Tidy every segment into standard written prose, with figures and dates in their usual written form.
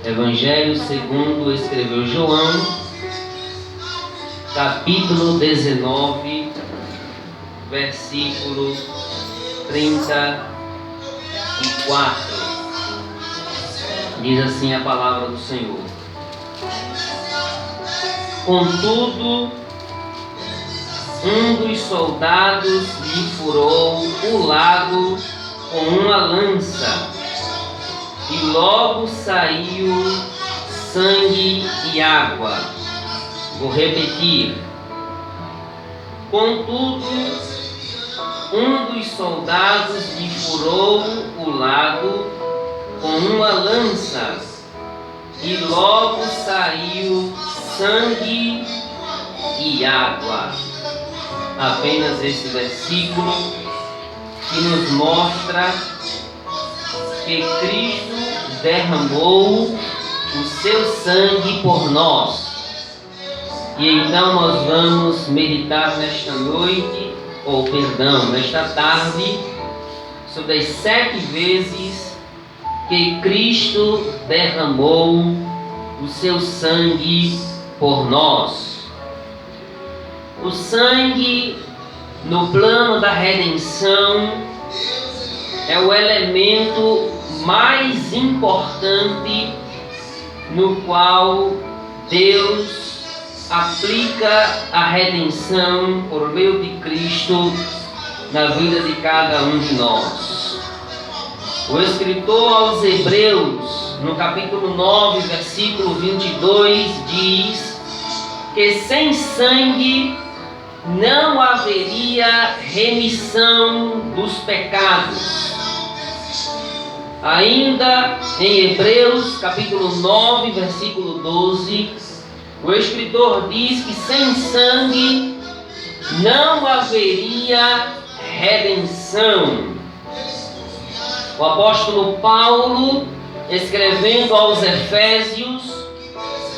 Evangelho segundo escreveu João, capítulo 19, versículo 34. Diz assim a palavra do Senhor: Contudo, um dos soldados lhe furou o lado com uma lança, e logo saiu sangue e água. Vou repetir. Contudo, um dos soldados lhe furou o lado com uma lança, e logo saiu sangue e água. Apenas esse versículo que nos mostra que Cristo derramou o seu sangue por nós. E então nós vamos meditar nesta noite, nesta tarde, sobre as 7 vezes que Cristo derramou o seu sangue por nós. O sangue, no plano da redenção, é o elemento mais importante no qual Deus aplica a redenção por meio de Cristo na vida de cada um de nós. O escritor aos Hebreus, no capítulo 9, versículo 22, diz que sem sangue não haveria remissão dos pecados. Ainda em Hebreus, capítulo 9, versículo 12, o escritor diz que sem sangue não haveria redenção. O apóstolo Paulo, escrevendo aos Efésios,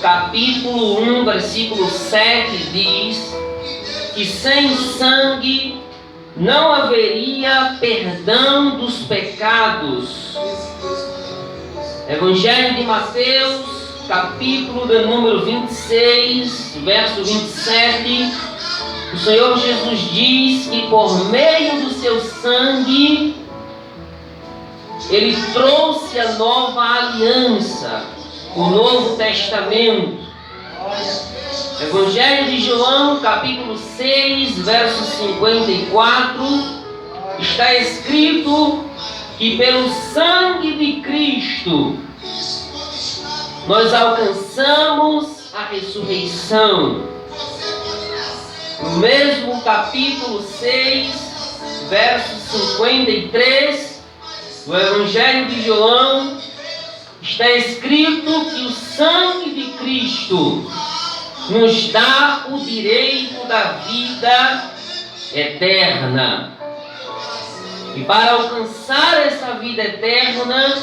capítulo 1, versículo 7, diz que sem sangue não haveria perdão dos pecados. Evangelho de Mateus, capítulo de número 26, verso 27, o Senhor Jesus diz que por meio do seu sangue Ele trouxe a nova aliança, o Novo Testamento. Evangelho de João, capítulo 6, verso 54, está escrito que pelo sangue de Cristo nós alcançamos a ressurreição. No mesmo capítulo 6, verso 53, do Evangelho de João, está escrito que o sangue de Cristo nos dá o direito da vida eterna. E para alcançar essa vida eterna,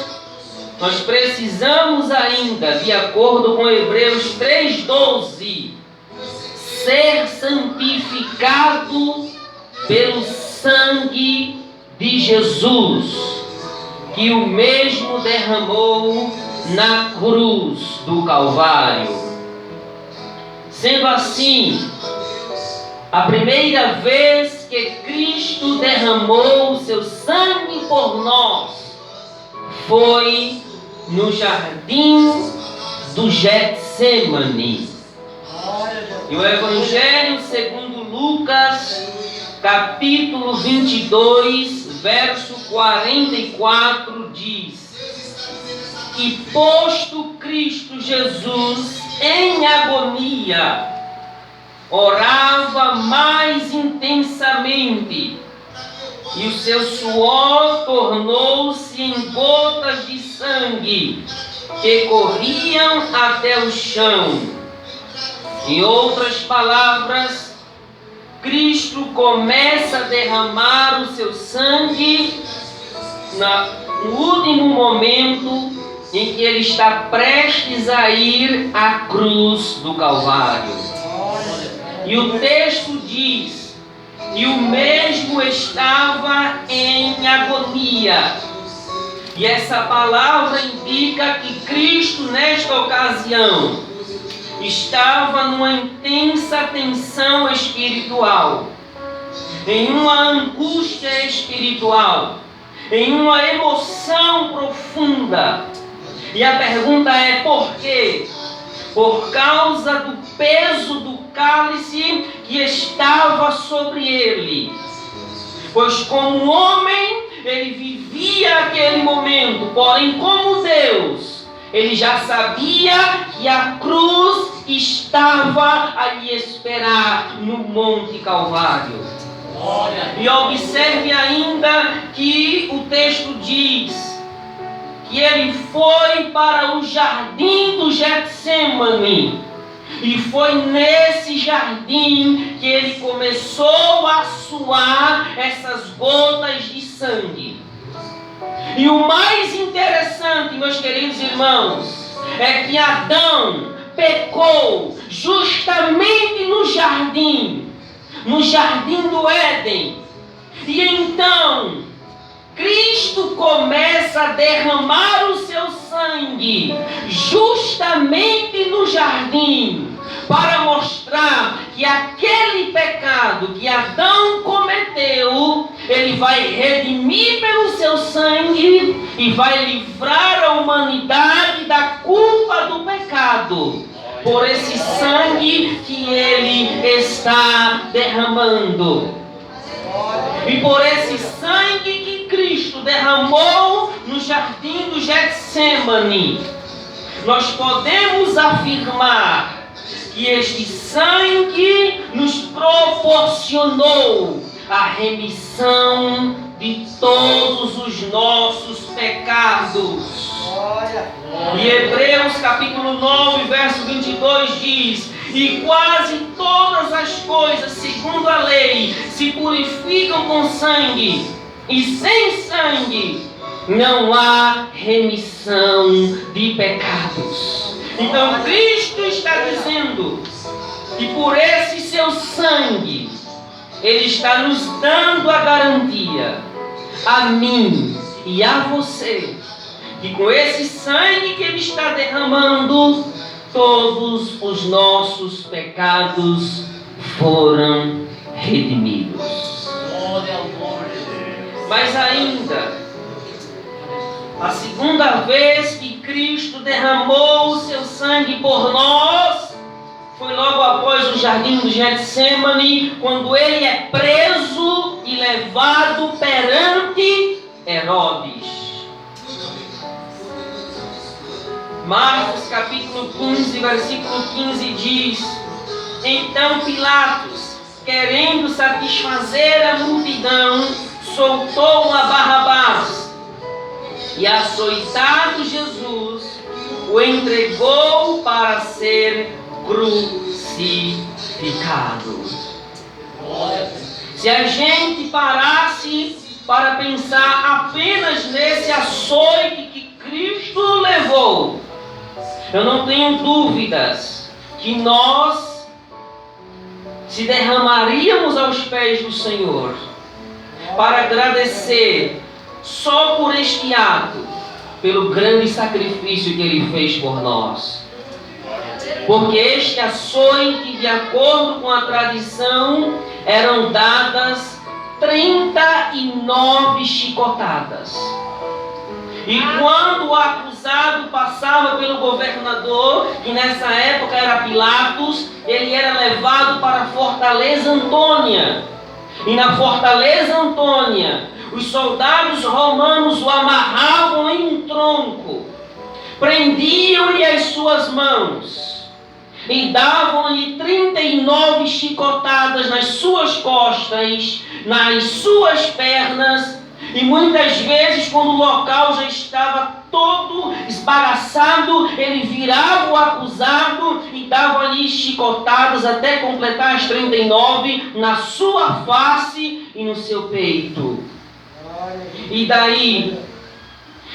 nós precisamos ainda, de acordo com Hebreus 3,12, ser santificado pelo sangue de Jesus, que o mesmo derramou na cruz do Calvário. Sendo assim, a primeira vez que Cristo derramou o seu sangue por nós foi no jardim do Getsêmani. E o Evangelho segundo Lucas, capítulo 22, verso 44, diz que posto Cristo Jesus em agonia, orava mais intensamente, e o seu suor tornou-se em gotas de sangue que corriam até o chão. Em outras palavras, Cristo começa a derramar o seu sangue no último momento em que ele está prestes a ir à cruz do Calvário. E o texto diz que o mesmo estava em agonia. E essa palavra indica que Cristo, nesta ocasião, estava numa intensa tensão espiritual, em uma angústia espiritual, em uma emoção profunda. E a pergunta é: por quê? Por causa do peso do cálice que estava sobre ele. Pois como homem, ele vivia aquele momento, porém como Deus, ele já sabia que a cruz estava a lhe esperar no Monte Calvário. E observe ainda que o texto diz que ele foi para o jardim do Getsêmani. E foi nesse jardim que ele começou a suar essas gotas de sangue. E o mais interessante, meus queridos irmãos, é que Adão pecou justamente no jardim do Éden. E então Cristo começa a derramar o seu sangue justamente no jardim, para mostrar que aquele pecado que Adão cometeu, ele vai redimir pelo seu sangue e vai livrar a humanidade da culpa do pecado, por esse sangue que ele está derramando. E por esse sangue que Cristo derramou no jardim do Getsêmani, nós podemos afirmar que este sangue nos proporcionou a remissão de todos os nossos pecados. E Hebreus capítulo 9, verso 22 diz: e quase todas as coisas, segundo a lei, se purificam com sangue, e sem sangue não há remissão de pecados. Então Cristo está dizendo que por esse seu sangue, Ele está nos dando a garantia, a mim e a você, que com esse sangue que Ele está derramando, todos os nossos pecados foram redimidos. Mas ainda, a segunda vez que Cristo derramou o seu sangue por nós, foi logo após o jardim do Getsêmani, quando ele é preso e levado perante Herodes. Marcos capítulo 15, versículo 15 diz: então Pilatos, querendo satisfazer a multidão, soltou a Barrabás, e açoitado Jesus, o entregou para ser crucificado. Se a gente parasse para pensar apenas nesse açoite que Cristo levou, eu não tenho dúvidas que nós se derramaríamos aos pés do Senhor para agradecer só por este ato, pelo grande sacrifício que Ele fez por nós. Porque este açoite, de acordo com a tradição, eram dadas 39 chicotadas. E quando o acusado passava pelo governador, que nessa época era Pilatos, ele era levado para a Fortaleza Antônia. E na Fortaleza Antônia, os soldados romanos o amarravam em um tronco, prendiam-lhe as suas mãos e davam-lhe 39 chicotadas nas suas costas, nas suas pernas. E muitas vezes, quando o local já estava todo esbagaçado, ele virava o acusado e dava-lhe chicotadas até completar as 39 na sua face e no seu peito. E daí,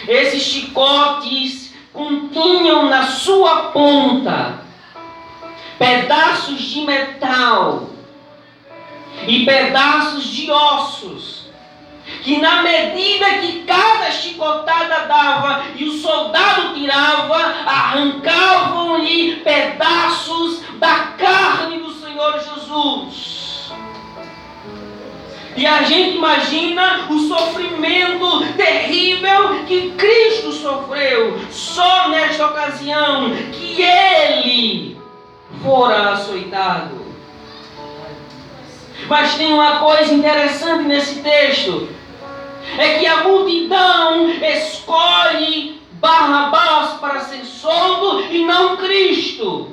esses chicotes continham na sua ponta pedaços de metal e pedaços de ossos, que na medida que cada chicotada dava e o soldado tirava, arrancavam-lhe pedaços da carne do Senhor Jesus. E a gente imagina o sofrimento terrível que Cristo sofreu, só nesta ocasião que Ele fora açoitado. Mas tem uma coisa interessante nesse texto, é que a multidão escolhe Barrabás para ser solto e não Cristo.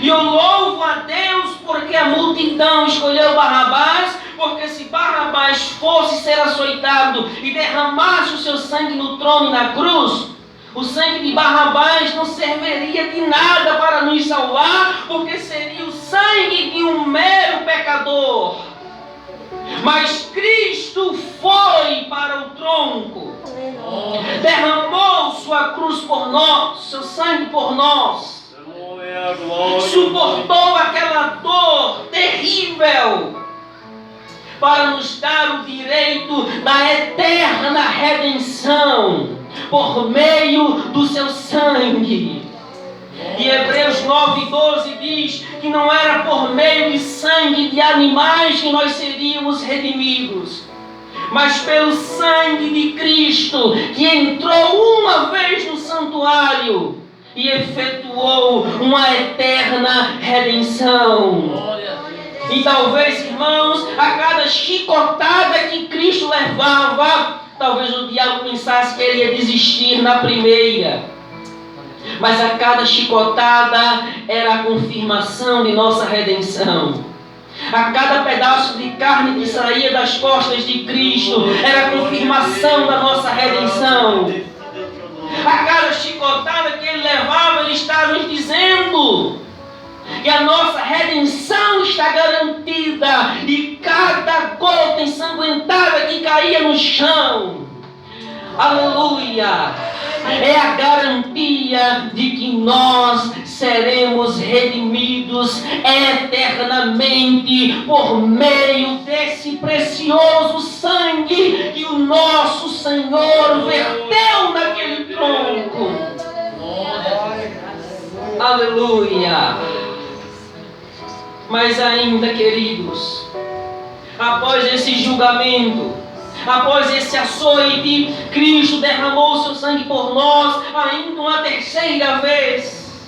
E eu louvo a Deus porque a multidão escolheu Barrabás, porque se Barrabás fosse ser açoitado e derramasse o seu sangue no trono e na cruz, o sangue de Barrabás não serviria de nada para nos salvar, porque seria o sangue de um mero pecador. Mas Cristo foi para o tronco, derramou sua cruz por nós, seu sangue por nós, suportou aquela dor terrível para nos dar o direito da eterna redenção por meio do seu sangue. E Hebreus 9:12 diz que não era por meio de sangue de animais que nós seríamos redimidos, mas pelo sangue de Cristo, que entrou uma vez no santuário e efetuou uma eterna redenção. E talvez, irmãos, a cada chicotada que Cristo levava, talvez o diabo pensasse que ele ia desistir na primeira. Mas a cada chicotada era a confirmação de nossa redenção. A cada pedaço de carne que saía das costas de Cristo era a confirmação da nossa redenção. A cada chicotada que ele levava, ele estava nos dizendo que a nossa redenção está garantida, e cada gota ensanguentada que caía no chão, aleluia, é a garantia de que nós seremos redimidos eternamente por meio desse precioso sangue que o nosso Senhor verteu naquele tronco. Aleluia. Mas ainda, queridos, após esse julgamento, após esse açoite, Cristo derramou o seu sangue por nós ainda uma terceira vez.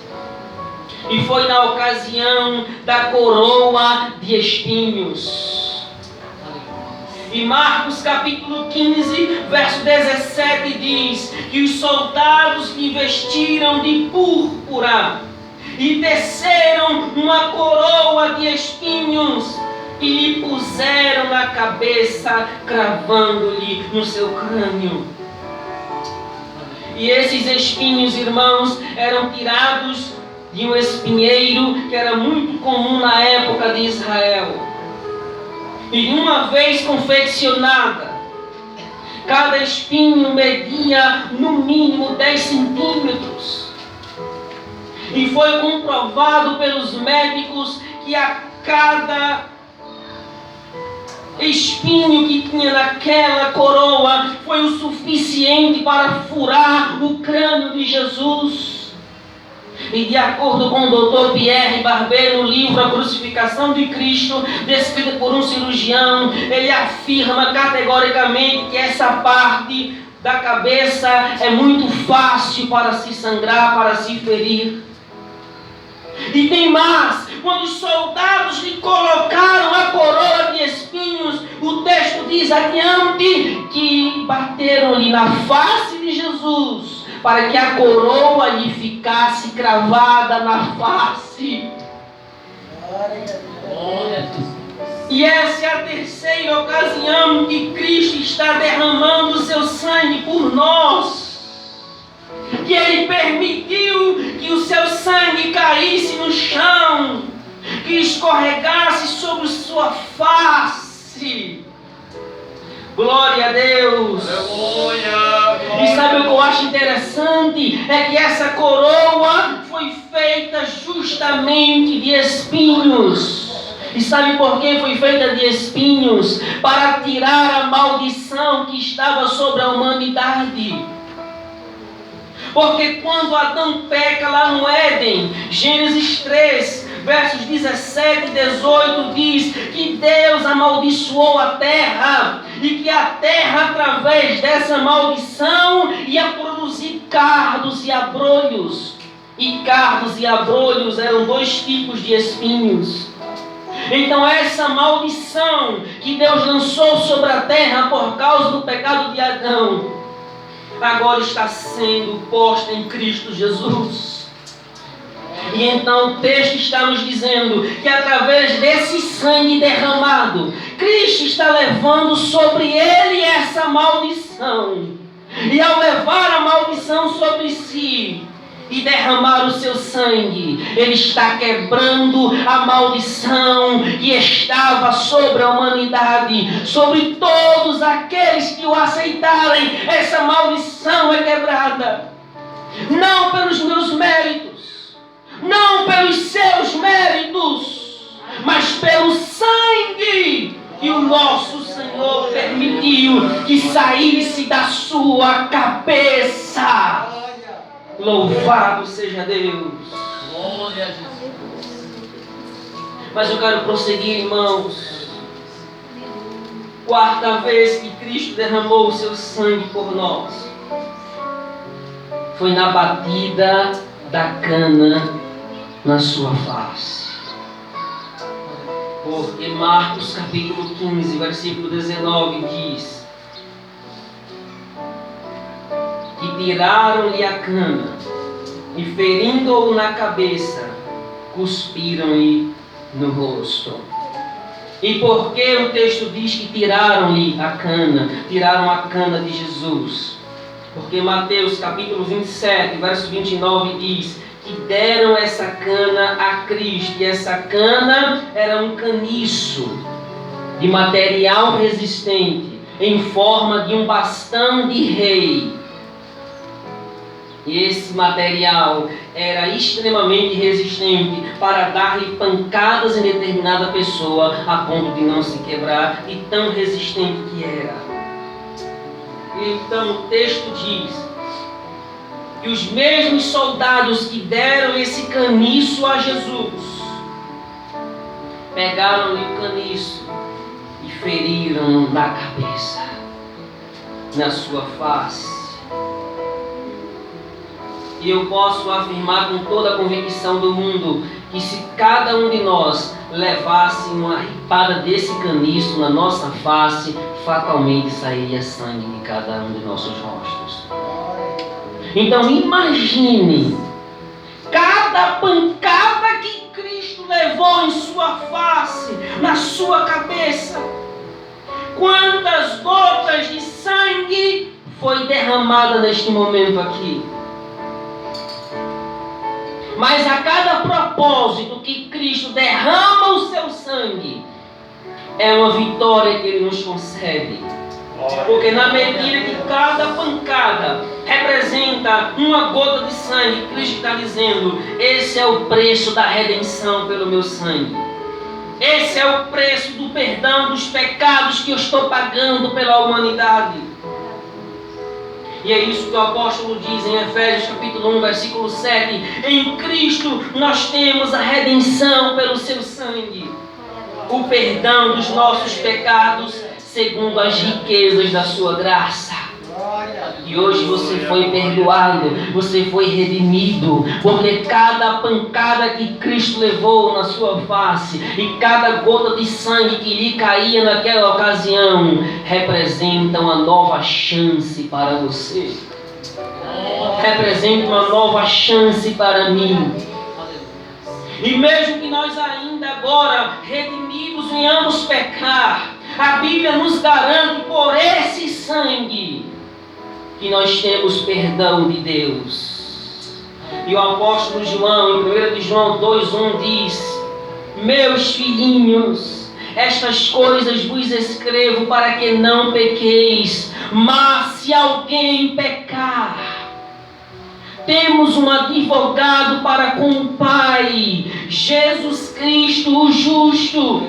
E foi na ocasião da coroa de espinhos. E Marcos capítulo 15, verso 17 diz que os soldados lhe vestiram de púrpura e teceram uma coroa de espinhos e lhe puseram na cabeça, cravando-lhe no seu crânio. E esses espinhos, irmãos, eram tirados de um espinheiro que era muito comum na época de Israel. E uma vez confeccionada, cada espinho media no mínimo 10 centímetros. E foi comprovado pelos médicos que a cada espinho que tinha naquela coroa foi o suficiente para furar o crânio de Jesus. E de acordo com o Dr. Pierre Barber, no livro A Crucificação de Cristo, descrito por um cirurgião, ele afirma categoricamente que essa parte da cabeça é muito fácil para se sangrar, para se ferir. E tem mais, quando os soldados lhe colocaram a coroa de espinhos, o texto diz adiante que bateram-lhe na face de Jesus, para que a coroa lhe ficasse cravada na face. E essa é a terceira ocasião que Cristo está derramando o seu sangue por nós. Que Ele permitiu que o seu sangue caísse no chão, que escorregasse sobre sua face. Glória a Deus. E sabe o que eu acho interessante? É que essa coroa foi feita justamente de espinhos. E sabe por que foi feita de espinhos? Para tirar a maldição que estava sobre a humanidade. Porque quando Adão peca lá no Éden, Gênesis 3, versos 17 e 18 diz que Deus amaldiçoou a terra e que a terra, através dessa maldição, ia produzir cardos e abrolhos. E cardos e abrolhos eram dois tipos de espinhos. Então essa maldição que Deus lançou sobre a terra por causa do pecado de Adão, agora está sendo posta em Cristo Jesus. E então o texto está nos dizendo que através desse sangue derramado, Cristo está levando sobre ele essa maldição. E ao levar a maldição sobre si e derramar o seu sangue, ele está quebrando a maldição que estava sobre a humanidade, sobre todos aqueles que o aceitarem. Essa maldição é quebrada, não pelos meus méritos, não pelos seus méritos, mas pelo sangue que o nosso Senhor permitiu que saísse da sua cabeça. Louvado seja Deus. Glória a Jesus. Mas eu quero prosseguir, irmãos. Quarta vez que Cristo derramou o seu sangue por nós foi na batida da cana na sua face. Porque Marcos capítulo 15, versículo 19 diz que tiraram-lhe a cana e, ferindo-o na cabeça, cuspiram-lhe no rosto. E por que o texto diz que tiraram-lhe a cana? Tiraram a cana de Jesus. Porque Mateus capítulo 27, verso 29 diz que deram essa cana a Cristo. E essa cana era um caniço de material resistente, em forma de um bastão de rei. E esse material era extremamente resistente para dar-lhe pancadas em determinada pessoa, a ponto de não se quebrar, e tão resistente que era. Então o texto diz que os mesmos soldados que deram esse caniço a Jesus, pegaram-lhe o caniço e feriram na cabeça, na sua face. E eu posso afirmar com toda a convicção do mundo que se cada um de nós levasse uma ripada desse caniço na nossa face, fatalmente sairia sangue de cada um de nossos rostos. Então imagine cada pancada que Cristo levou em sua face, na sua cabeça. Quantas gotas de sangue foi derramada neste momento aqui. Mas a cada propósito que Cristo derrama o seu sangue, é uma vitória que Ele nos concede. Porque na medida que cada pancada representa uma gota de sangue, Cristo está dizendo: esse é o preço da redenção pelo meu sangue. Esse é o preço do perdão dos pecados que eu estou pagando pela humanidade. E é isso que o apóstolo diz em Efésios capítulo 1, versículo 7. Em Cristo nós temos a redenção pelo seu sangue, o perdão dos nossos pecados segundo as riquezas da sua graça. E hoje você foi perdoado, você foi redimido, porque cada pancada que Cristo levou na sua face e cada gota de sangue que lhe caía naquela ocasião representa uma nova chance para você, representa uma nova chance para mim. E mesmo que nós ainda agora redimidos venhamos pecar, a Bíblia nos garante por esse sangue que nós temos perdão de Deus. E o apóstolo João, em 1 de João 2,1 diz: meus filhinhos, estas coisas vos escrevo para que não pequeis, mas se alguém pecar, Temos um advogado para com o Pai, Jesus Cristo, o justo.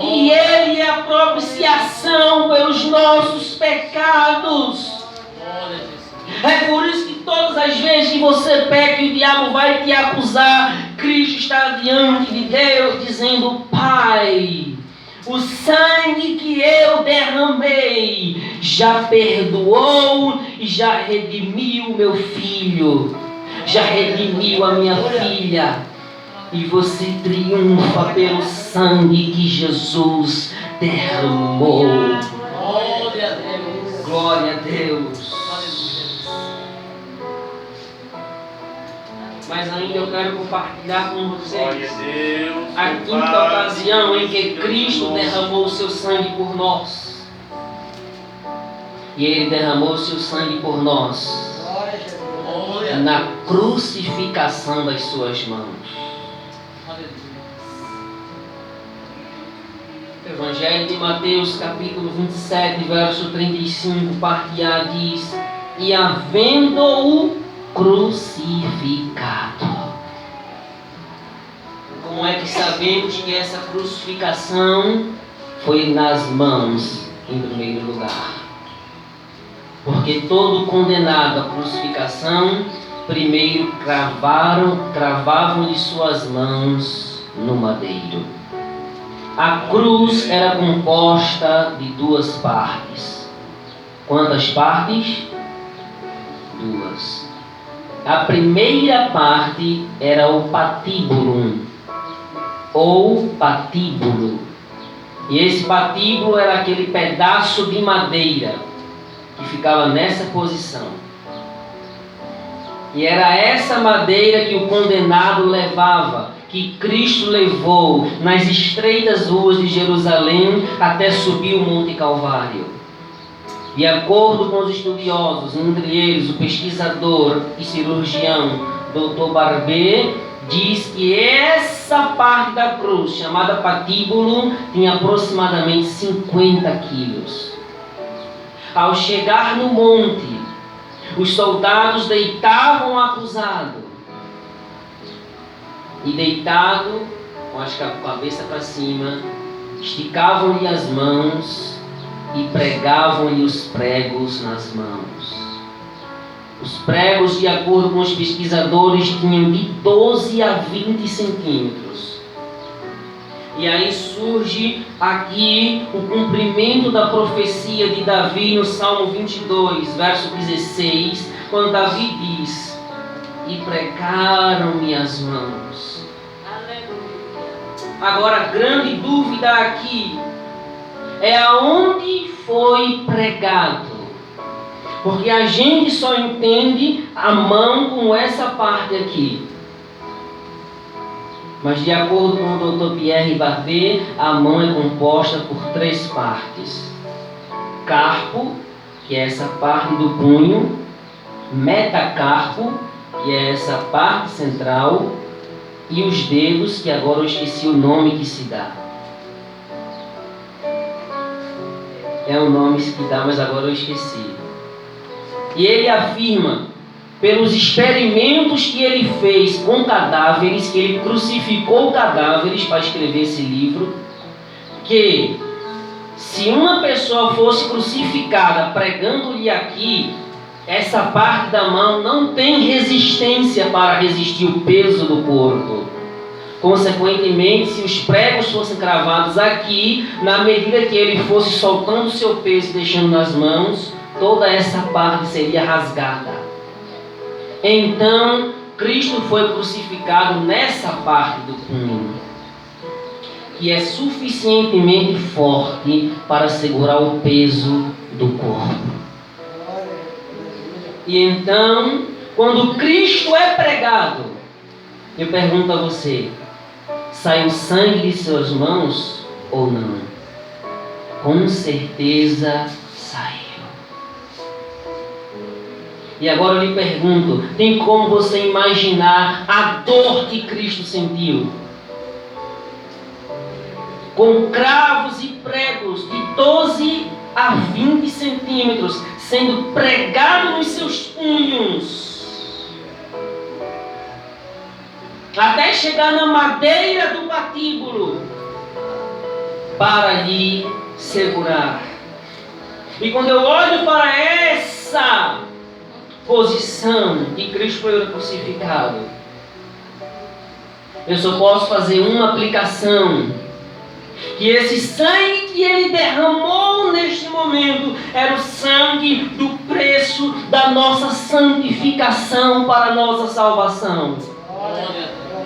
E Ele é a propiciação pelos nossos pecados. É por isso que todas as vezes que você peca e o diabo vai te acusar, Cristo está diante de Deus dizendo: Pai, o sangue que eu derramei já perdoou e já redimiu meu filho, já redimiu a minha filha. E você triunfa pelo sangue que Jesus derramou. Glória a Deus. Glória a Deus. Mas ainda eu quero compartilhar com vocês a quinta ocasião em que Cristo derramou o seu sangue por nós. E Ele derramou o seu sangue por nós na crucificação das suas mãos. Evangelho de Mateus, capítulo 27, verso 35, parte A diz: E havendo-o crucificado. Como é que sabemos que essa crucificação foi nas mãos, em primeiro lugar? Porque todo condenado à crucificação, primeiro cravavam-lhe suas mãos no madeiro. A cruz era composta de duas partes. Quantas partes? Duas. A primeira parte era o patíbulo, ou patíbulo. E esse patíbulo era aquele pedaço de madeira que ficava nessa posição. E era essa madeira que o condenado levava, que Cristo levou nas estreitas ruas de Jerusalém até subir o Monte Calvário. De acordo com os estudiosos, entre eles o pesquisador e cirurgião Dr. Barber, diz que essa parte da cruz, chamada patíbulo, tinha aproximadamente 50 quilos. Ao chegar no monte, os soldados deitavam o acusado. E deitado, com a cabeça para cima, esticavam-lhe as mãos e pregavam-lhe os pregos nas mãos. Os pregos, de acordo com os pesquisadores, tinham de 12 a 20 centímetros. E aí surge aqui o cumprimento da profecia de Davi no Salmo 22, verso 16, quando Davi diz: E pregaram-me as mãos. Agora, a grande dúvida aqui é aonde foi pregado. Porque a gente só entende a mão com essa parte aqui. Mas de acordo com o Dr. Pierre Barber, a mão é composta por 3 partes. Carpo, que é essa parte do punho. Metacarpo, que é essa parte central. E os dedos, que agora eu esqueci o nome que se dá. É o nome que dá, mas agora eu esqueci. E ele afirma, pelos experimentos que ele fez com cadáveres, que ele crucificou cadáveres para escrever esse livro, que se uma pessoa fosse crucificada pregando-lhe aqui, essa parte da mão não tem resistência para resistir o peso do corpo. Consequentemente, se os pregos fossem cravados aqui, na medida que ele fosse soltando o seu peso e deixando nas mãos, toda essa parte seria rasgada. Então, Cristo foi crucificado nessa parte do punho, que é suficientemente forte para segurar o peso do corpo. E então, quando Cristo é pregado, eu pergunto a você: sai o sangue de suas mãos ou não? Com certeza saiu. E agora eu lhe pergunto: tem como você imaginar a dor que Cristo sentiu? Com cravos e pregos de 12 a 20 centímetros, sendo pregado nos seus punhos. até chegar na madeira do patíbulo, para lhe segurar. E quando eu olho para essa posição que Cristo foi crucificado, eu só posso fazer uma aplicação: que esse sangue que ele derramou neste momento era o sangue do preço da nossa santificação para a nossa salvação.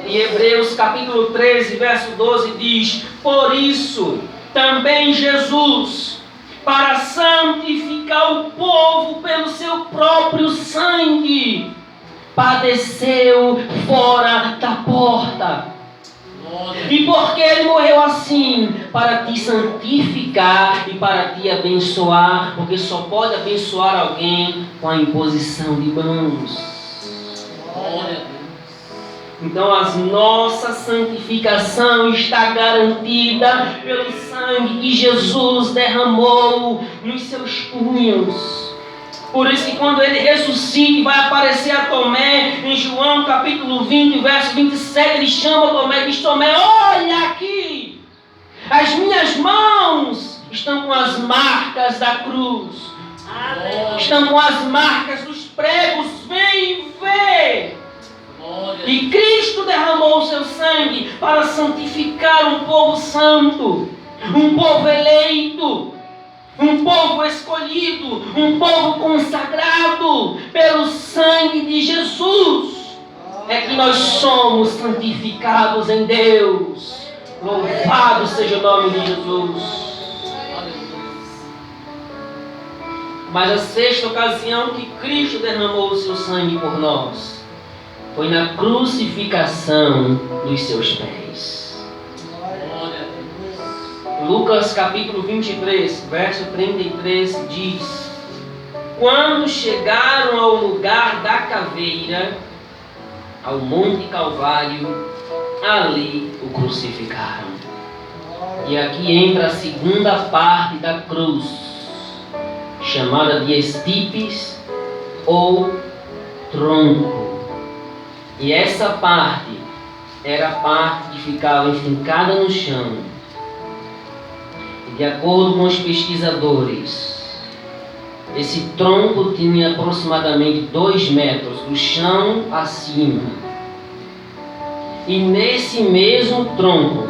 E Hebreus capítulo 13, verso 12 diz: por isso também Jesus, para santificar o povo pelo seu próprio sangue, padeceu fora da porta. E porque ele morreu assim? Para te santificar e para te abençoar, porque só pode abençoar alguém com a imposição de mãos. Então a nossa santificação está garantida pelo sangue que Jesus derramou nos seus punhos. Por isso que quando ele ressuscita, vai aparecer a Tomé em João capítulo 20, verso 27, ele chama Tomé e diz: Tomé, olha aqui, as minhas mãos estão com as marcas da cruz, estão com as marcas dos pregos, vem ver. E Cristo derramou o seu sangue para santificar um povo santo, um povo eleito, um povo escolhido, um povo consagrado pelo sangue de Jesus. É que nós somos santificados em Deus. Louvado seja o nome de Jesus. Mas a sexta ocasião que Cristo derramou o seu sangue por nós foi na crucificação dos seus pés. Lucas capítulo 23, verso 33 diz: quando chegaram ao lugar da caveira, ao Monte Calvário, ali o crucificaram. E aqui entra a segunda parte da cruz, chamada de estipes ou tronco. E essa parte era a parte que ficava enfincada no chão. E de acordo com os pesquisadores, esse tronco tinha aproximadamente 2 metros do chão acima. E nesse mesmo tronco,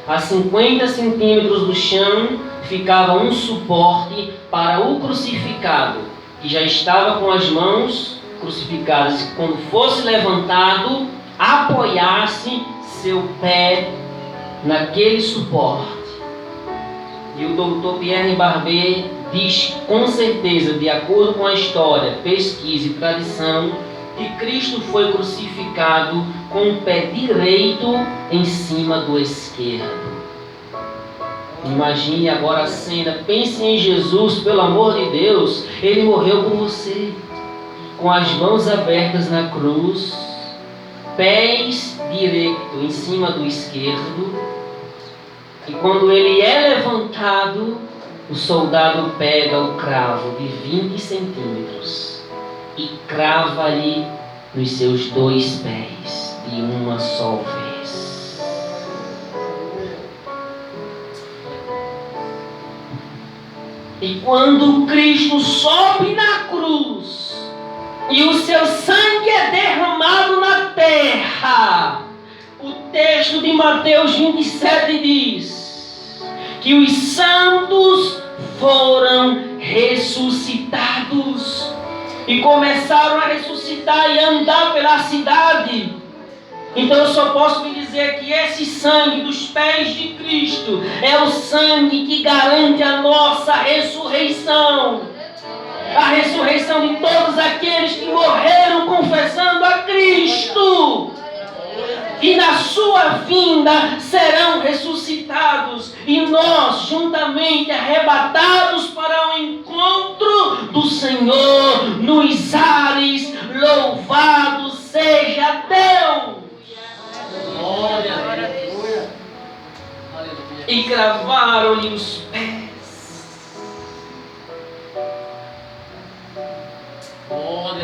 a 50 centímetros do chão, ficava um suporte para o crucificado, que já estava com as mãos crucificadas, que quando fosse levantado, apoiasse seu pé naquele suporte. E o Dr. Pierre Barber diz com certeza, de acordo com a história, pesquisa e tradição, que Cristo foi crucificado com o pé direito em cima do esquerdo. Imagine agora a cena, pense em Jesus, pelo amor de Deus, ele morreu por você, com as mãos abertas na cruz, pés direito em cima do esquerdo, e quando ele é levantado, o soldado pega o cravo de 20 centímetros e crava ali nos seus 2 pés, de uma só vez. E quando Cristo sobe na cruz e o seu sangue é derramado na terra, o texto de Mateus 27 diz que os santos foram ressuscitados e começaram a ressuscitar e a andar pela cidade. Então eu só posso me dizer que esse sangue dos pés de Cristo é o sangue que garante a nossa ressurreição. A ressurreição de todos aqueles que morreram confessando a Cristo. E na sua vinda serão ressuscitados. E nós juntamente arrebatados para o encontro do Senhor nos ares. Louvado seja Deus! E cravaram-lhe os pés.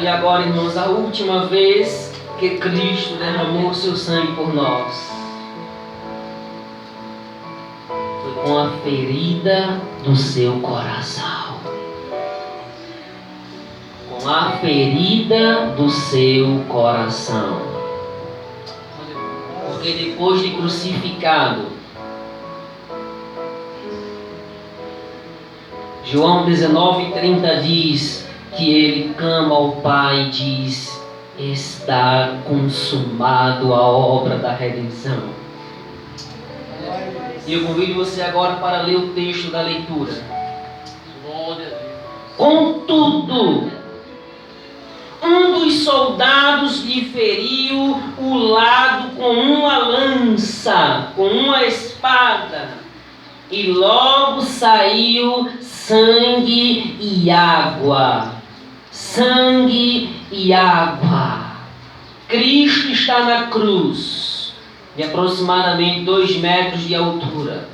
E agora, irmãos, a última vez Porque Cristo derramou o seu sangue por nós. Foi com a ferida do seu coração. Com a ferida do seu coração. Porque depois de crucificado, João 19:30 diz que ele clama ao Pai e diz: está consumado a obra da redenção. E eu convido você agora para ler o texto da leitura. Contudo, um dos soldados lhe feriu o lado com uma lança, com uma espada, e logo saiu sangue e água. Sangue e água. Cristo está na cruz, de aproximadamente 2 metros de altura,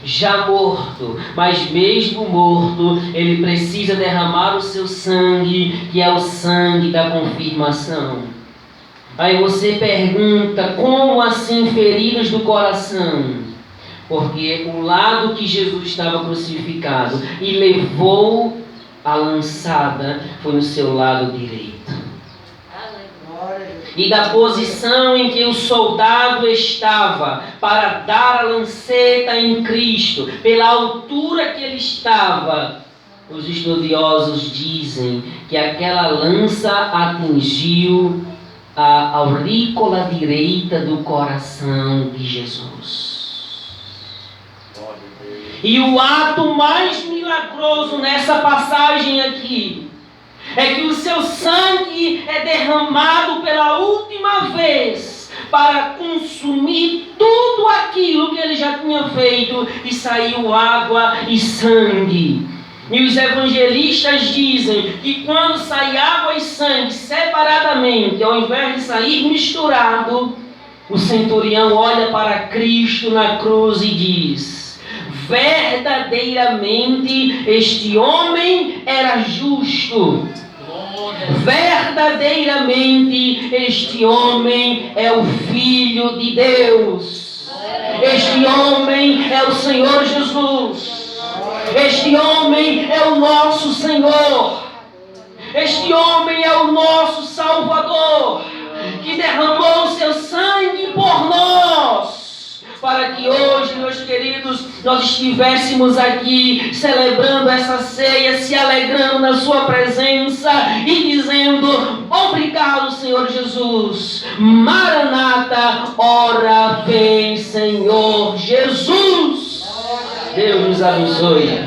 já morto, mas mesmo morto, ele precisa derramar o seu sangue, que é o sangue da confirmação. Aí você pergunta, como assim feridas do coração? Porque o lado que Jesus estava crucificado e levou a lançada foi no seu lado direito. E da posição em que o soldado estava para dar a lanceta em Cristo, pela altura que ele estava, os estudiosos dizem que aquela lança atingiu a aurícula direita do coração de Jesus. E o ato mais milagroso nessa passagem aqui é que o seu sangue é derramado pela última vez para consumir tudo aquilo que ele já tinha feito, e saiu água e sangue. E os evangelistas dizem que quando sai água e sangue separadamente, ao invés de sair misturado, o centurião olha para Cristo na cruz e diz: verdadeiramente este homem era justo. Verdadeiramente este homem é o Filho de Deus. Este homem é o Senhor Jesus. Este homem é o nosso Senhor. Este homem é o nosso Salvador, que derramou o seu sangue por nós, para que hoje, meus queridos, nós estivéssemos aqui celebrando essa ceia, se alegrando na sua presença e dizendo: obrigado, Senhor Jesus. Maranata, ora vem, Senhor Jesus. Deus nos abençoe.